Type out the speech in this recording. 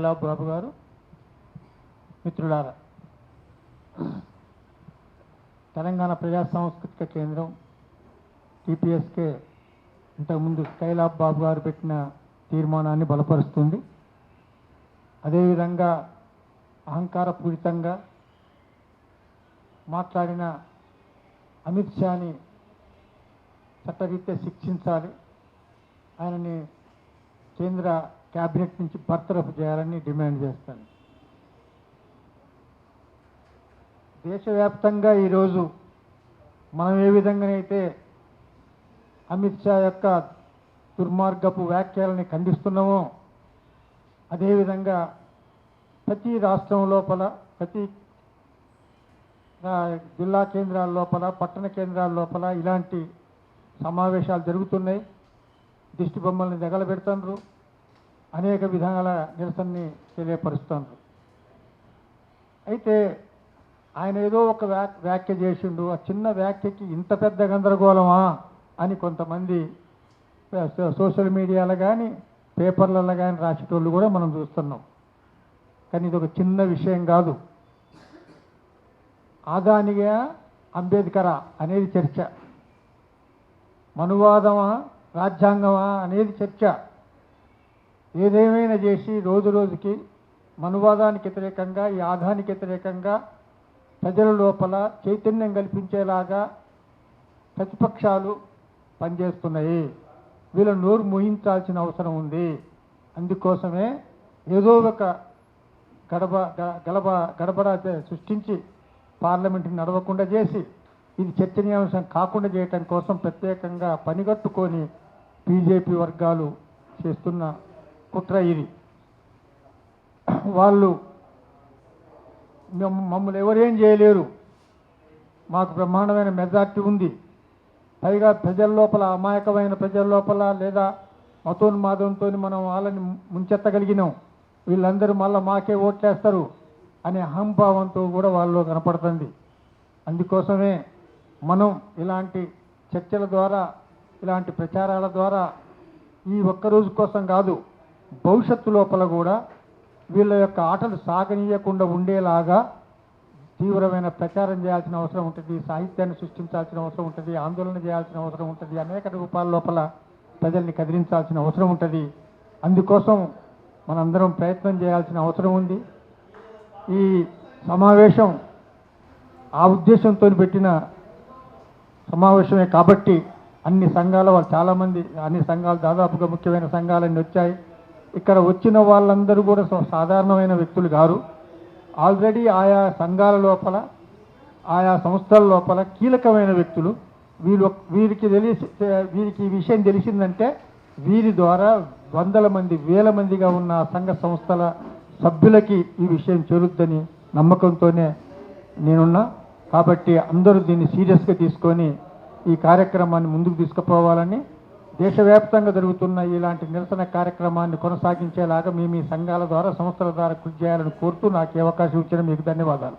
Skylab బాబు గారు, మిత్రులారా, తెలంగాణ ప్రజా సాంస్కృతిక కేంద్రం టీపీఎస్కే ఇంతకుముందు స్కైలాబ్ బాబు గారు పెట్టిన తీర్మానాన్ని బలపరుస్తుంది. అదేవిధంగా అహంకారపూరితంగా మాట్లాడిన అమిత్ షాని చట్టరీత్యా శిక్షించాలి, ఆయనని కేంద్ర క్యాబినెట్ నుంచి బర్తరఫ్ చేయాలని డిమాండ్ చేస్తాను. దేశవ్యాప్తంగా ఈరోజు మనం ఏ విధంగానైతే అమిత్ షా యొక్క దుర్మార్గపు వ్యాఖ్యలని ఖండిస్తున్నామో, అదేవిధంగా ప్రతి రాష్ట్రం లోపల, ప్రతి జిల్లా కేంద్రాల లోపల, పట్టణ కేంద్రాల లోపల ఇలాంటి సమావేశాలు జరుగుతున్నాయి. దిష్టి బొమ్మల్ని దగలబెడుతున్నారు, అనేక విధాల నిరసనని తెలియపరుస్తున్నారు. అయితే ఆయన ఏదో ఒక వ్యాఖ్య చేసిండు, ఆ చిన్న వ్యాఖ్యకి ఇంత పెద్ద గందరగోళమా అని కొంతమంది సోషల్ మీడియాలో కానీ పేపర్లలో కానీ రాసేటోళ్ళు కూడా మనం చూస్తున్నాం. కానీ ఇది ఒక చిన్న విషయం కాదు. ఆదానిగా అంబేద్కరా అనేది చర్చ, మనువాదమా రాజ్యాంగమా అనేది చర్చ. ఏదేమైనా చేసి రోజు రోజుకి మనువాదానికి వ్యతిరేకంగా, ఈ ఆదానికి వ్యతిరేకంగా ప్రజల లోపల చైతన్యం కల్పించేలాగా ప్రతిపక్షాలు పనిచేస్తున్నాయి. వీళ్ళ నోరు మూయించాల్సిన అవసరం ఉంది. అందుకోసమే ఏదో ఒక గడబడ సృష్టించి పార్లమెంట్ని నడవకుండా చేసి, ఇది చర్చనీయాంశం కాకుండా చేయటం కోసం ప్రత్యేకంగా పనిగట్టుకొని బీజేపీ వర్గాలు చేస్తున్న కుట్ర ఇది. వాళ్ళు మమ్మల్ని ఎవరేం చేయలేరు, మాకు బ్రహ్మాండమైన మెజార్టీ ఉంది, పైగా ప్రజల లోపల, అమాయకమైన ప్రజల లోపల లేదా మతోన్మాదంతో మనం వాళ్ళని ముంచెత్తగలిగినాం, వీళ్ళందరూ మళ్ళీ మాకే ఓట్లేస్తారు అనే అహంభావంతో కూడా వాళ్ళలో కనపడుతుంది. అందుకోసమే మనం ఇలాంటి చర్చల ద్వారా, ఇలాంటి ప్రచారాల ద్వారా ఈ ఒక్కరోజు కోసం కాదు, భవిష్యత్తు లోపల కూడా వీళ్ళ యొక్క ఆటలు సాగనీయకుండా ఉండేలాగా తీవ్రమైన ప్రచారం చేయాల్సిన అవసరం ఉంటుంది, సాహిత్యాన్ని సృష్టించాల్సిన అవసరం ఉంటుంది, ఆందోళన చేయాల్సిన అవసరం ఉంటుంది, అనేక రూపాల లోపల ప్రజల్ని కదిలించాల్సిన అవసరం ఉంటుంది. అందుకోసం మనందరం ప్రయత్నం చేయాల్సిన అవసరం ఉంది. ఈ సమావేశం ఆ ఉద్దేశంతో పెట్టిన సమావేశమే కాబట్టి అన్ని సంఘాల వాళ్ళు, చాలామంది, అన్ని సంఘాలు, దాదాపుగా ముఖ్యమైన సంఘాలన్నీ వచ్చాయి. ఇక్కడ వచ్చిన వాళ్ళందరూ కూడా సాధారణమైన వ్యక్తులు కాదు. ఆల్రెడీ ఆయా సంఘాల లోపల, ఆయా సంస్థల లోపల కీలకమైన వ్యక్తులు. వీరికి ఈ విషయం తెలిసిందంటే వీరి ద్వారా వందల మంది, వేల మందిగా ఉన్న సంఘ సంస్థల సభ్యులకి ఈ విషయం చేరుద్దని నమ్మకంతోనే నేనున్నా. కాబట్టి అందరూ దీన్ని సీరియస్గా తీసుకొని ఈ కార్యక్రమాన్ని ముందుకు తీసుకుపోవాలని, దేశవ్యాప్తంగా జరుగుతున్న ఇలాంటి నిరసన కార్యక్రమాన్ని కొనసాగించేలాగా మీ సంఘాల ద్వారా, సంస్థల ద్వారా కృషి చేయాలని కోరుతూ నాకు ఈ అవకాశం ఇచ్చిన మీకు ధన్యవాదాలు.